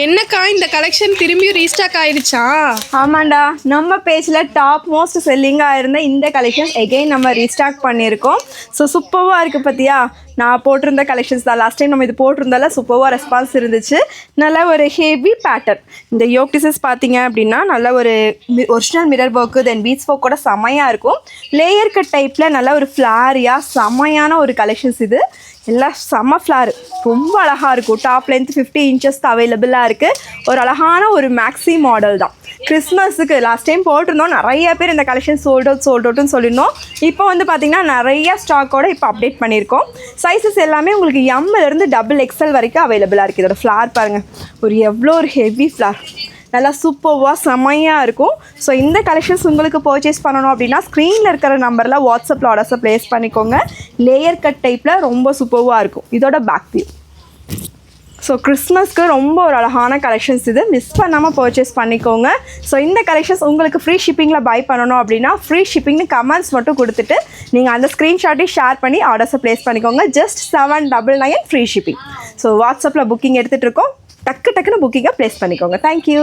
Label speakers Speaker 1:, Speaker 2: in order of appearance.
Speaker 1: என்னக்கா இந்த கலெக்ஷன் திரும்பியும் ரீஸ்டாக் ஆயிடுச்சா?
Speaker 2: ஆமாண்டா, நம்ம பேஜில் டாப் மோஸ்ட் செல்லிங்காக இருந்த இந்த கலெக்ஷன்ஸ் எகெயின் நம்ம ரீஸ்டாக் பண்ணியிருக்கோம். ஸோ சூப்பராக இருக்குது பார்த்தியா. நான் போட்டிருந்த கலெக்ஷன்ஸ் தான் லாஸ்ட் டைம் நம்ம இது போட்டிருந்தால சூப்பராக ரெஸ்பான்ஸ் இருந்துச்சு. நல்ல ஒரு ஹெவி பேட்டர்ன். இந்த யோக் டிசைன்ஸ் பார்த்தீங்க அப்படின்னா நல்ல ஒரு original mirror work then beads work கூட செமையாக இருக்கும். லேயர் கட் டைப்பில் நல்ல ஒரு ஃப்ளாரியாக செமையான ஒரு கலெக்ஷன்ஸ் இது. எல்லாம் செம்ம ஃப்ளார், ரொம்ப அழகாக இருக்கும். டாப் லென்த் 50 inches அவைலபிளாக இருக்குது. ஒரு அழகான ஒரு மேக்ஸி மாடல் தான். கிறிஸ்மஸுக்கு லாஸ்ட் டைம் போட்டிருந்தோம், நிறைய பேர் இந்த கலெக்ஷன் சோல்ட் அவுட்னு சொல்லியிருந்தோம். இப்போ வந்து பார்த்திங்கன்னா நிறைய ஸ்டாக்கோடு இப்போ அப்டேட் பண்ணியிருக்கோம். சைஸஸ் எல்லாமே உங்களுக்கு எம்மிலேருந்து XXL வரைக்கும் அவைலபிளாக இருக்குது. இதோட ஃப்ளார் பாருங்கள், எவ்வளோ ஒரு ஹெவி ஃப்ளார், நல்லா சூப்பர்வாக செமையாக இருக்கும். ஸோ இந்த கலெக்ஷன்ஸ் உங்களுக்கு பர்ச்சேஸ் பண்ணணும் அப்படின்னா ஸ்க்ரீனில் இருக்கிற நம்பரில் வாட்ஸ்அப்பில் ஆர்டர்ஸை ப்ளேஸ் பண்ணிக்கோங்க. லேயர் கட் டைப்பில் ரொம்ப சூப்பர்வாக இருக்கும். இதோட பேக் வியூ. ஸோ கிறிஸ்மஸ்க்கு ரொம்ப ஒரு அழகான கலெக்ஷன்ஸ் இது, மிஸ் பண்ணாமல் பர்ச்சேஸ் பண்ணிக்கோங்க. ஸோ இந்த கலெக்ஷன்ஸ் உங்களுக்கு ஃப்ரீ ஷிப்பிங்கில் பை பண்ணணும் அப்படின்னா ஃப்ரீ ஷிப்பிங்னு கமெண்ட்ஸ் மட்டும் கொடுத்துட்டு நீங்கள் அந்த ஸ்க்ரீன்ஷாட்டையும் ஷேர் பண்ணி ஆர்டர்ஸை ப்ளேஸ் பண்ணிக்கோங்க. Just 799 free shipping. ஸோ வாட்ஸ்அப்பில் புக்கிங் எடுத்துகிட்டு இருக்கோம். டக்குன்னு புக்கிங்கை ப்ளேஸ் பண்ணிக்கோங்க. தேங்க்யூ.